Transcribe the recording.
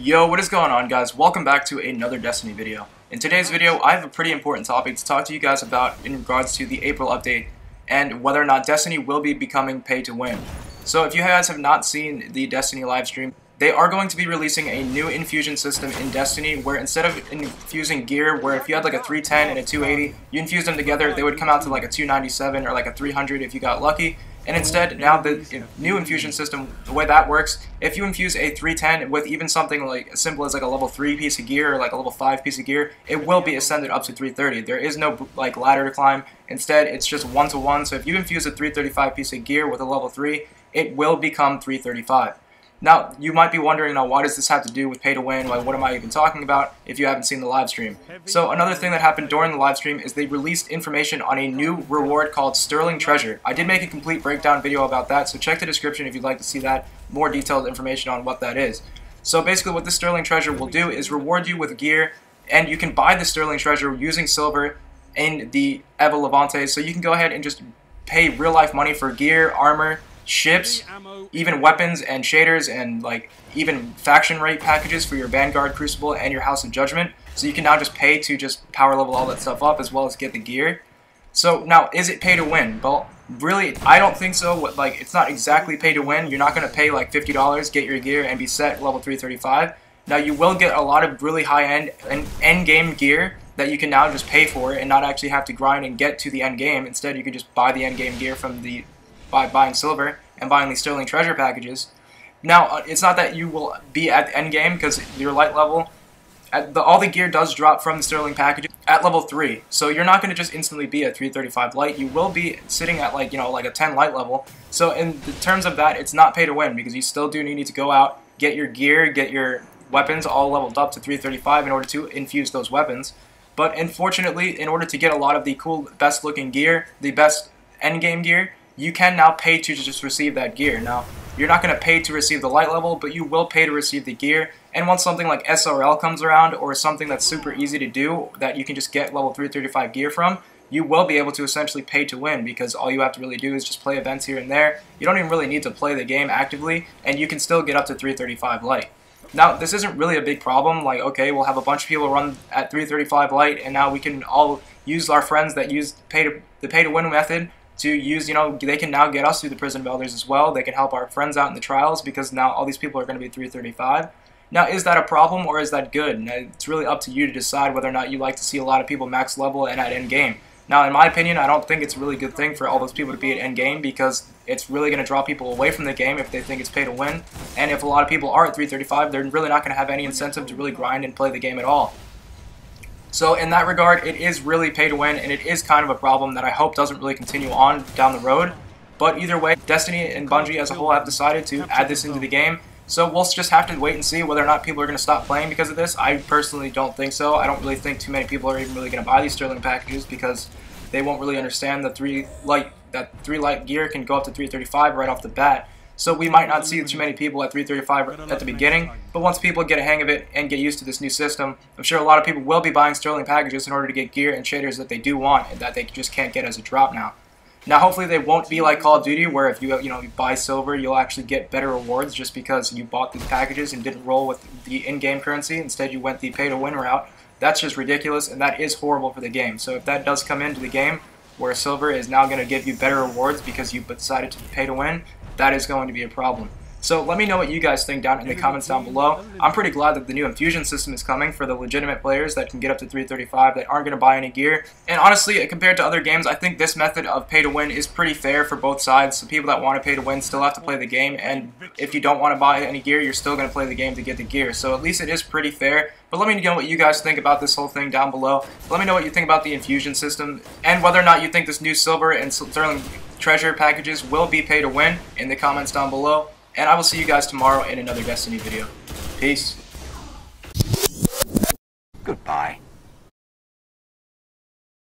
Yo, what is going on, guys? Welcome back to another Destiny video. In today's video, I have a pretty important topic to talk to you guys about in regards to the April update and whether or not Destiny will be becoming pay to win. So if you guys have not seen the Destiny livestream, they are going to be releasing a new infusion system in Destiny where instead of infusing gear, where if you had like a 310 and a 280, you infuse them together, they would come out to like a 297 or like a 300 if you got lucky. And instead, now the new infusion system, the way that works, if you infuse a 310 with even something like as simple as like a level 3 piece of gear or like a level 5 piece of gear, it will be ascended up to 330. There is no like ladder to climb. Instead, it's just 1-to-1. So if you infuse a 335 piece of gear with a level 3, it will become 335. Now, you might be wondering, now, why does this have to do with pay to win? Like, what am I even talking about if you haven't seen the live stream? So another thing that happened during the live stream is they released information on a new reward called Sterling Treasure. I did make a complete breakdown video about that, so check the description if you'd like to see that, more detailed information on what that is. So basically what the Sterling Treasure will do is reward you with gear, and you can buy the Sterling Treasure using silver in the Eva Levante, so you can go ahead and just pay real life money for gear, armor, ships, even weapons and shaders, and like even faction rate packages for your Vanguard, Crucible, and your House of Judgment. So you can now just pay to just power level all that stuff up as well as get the gear. So now, is it pay to win? Well, really, I don't think so. Like, it's not exactly pay to win. You're not going to pay like $50, get your gear, and be set level 335. Now, you will get a lot of really high-end and end-game gear that you can now just pay for and not actually have to grind and get to the end game. Instead, you can just buy the end game gear from the by buying silver and buying these Sterling Treasure packages. Now, it's not that you will be at the end game because your light level, all the gear does drop from the Sterling packages at level 3. So you're not going to just instantly be at 335 light. You will be sitting at like, like a 10 light level. So in the terms of that, it's not pay to win because you still do need to go out, get your gear, get your weapons all leveled up to 335 in order to infuse those weapons. But unfortunately, in order to get a lot of the cool, best looking gear, the best end game gear, you can now pay to just receive that gear. Now, you're not going to pay to receive the light level, but you will pay to receive the gear. And once something like SRL comes around, or something that's super easy to do, that you can just get level 335 gear from, you will be able to essentially pay to win, because all you have to really do is just play events here and there. You don't even really need to play the game actively, and you can still get up to 335 light. Now, this isn't really a big problem. Like, okay, we'll have a bunch of people run at 335 light, and now we can all use our friends that use the pay to win method to use, they can now get us through the Prison of Elders as well. They can help our friends out in the trials because now all these people are going to be 335. Now, is that a problem or is that good? Now, it's really up to you to decide whether or not you like to see a lot of people max level and at end game. Now, in my opinion, I don't think it's a really good thing for all those people to be at end game because it's really going to draw people away from the game if they think it's pay to win. And if a lot of people are at 335, they're really not going to have any incentive to really grind and play the game at all. So in that regard, it is really pay to win, and it is kind of a problem that I hope doesn't really continue on down the road. But either way, Destiny and Bungie as a whole have decided to add this into the game. So we'll just have to wait and see whether or not people are going to stop playing because of this. I personally don't think so. I don't really think too many people are even really going to buy these Sterling packages because they won't really understand that 3 light gear can go up to 335 right off the bat. So we might not see too many people at 335 at the beginning, but once people get a hang of it and get used to this new system, I'm sure a lot of people will be buying Sterling packages in order to get gear and shaders that they do want and that they just can't get as a drop now. Now, hopefully they won't be like Call of Duty, where if you buy silver, you'll actually get better rewards just because you bought these packages and didn't roll with the in-game currency. Instead, you went the pay-to-win route. That's just ridiculous, and that is horrible for the game. So if that does come into the game, where silver is now going to give you better rewards because you decided to pay to win, that is going to be a problem. So let me know what you guys think down in the comments down below. I'm pretty glad that the new infusion system is coming for the legitimate players that can get up to 335 that aren't going to buy any gear. And honestly, compared to other games, I think this method of pay to win is pretty fair for both sides. So people that want to pay to win still have to play the game, and if you don't want to buy any gear, you're still going to play the game to get the gear. So at least it is pretty fair. But let me know what you guys think about this whole thing down below. Let me know what you think about the infusion system and whether or not you think this new silver and Sterling Treasure packages will be pay to win in the comments down below. And I will see you guys tomorrow in another Destiny video. Peace. Goodbye.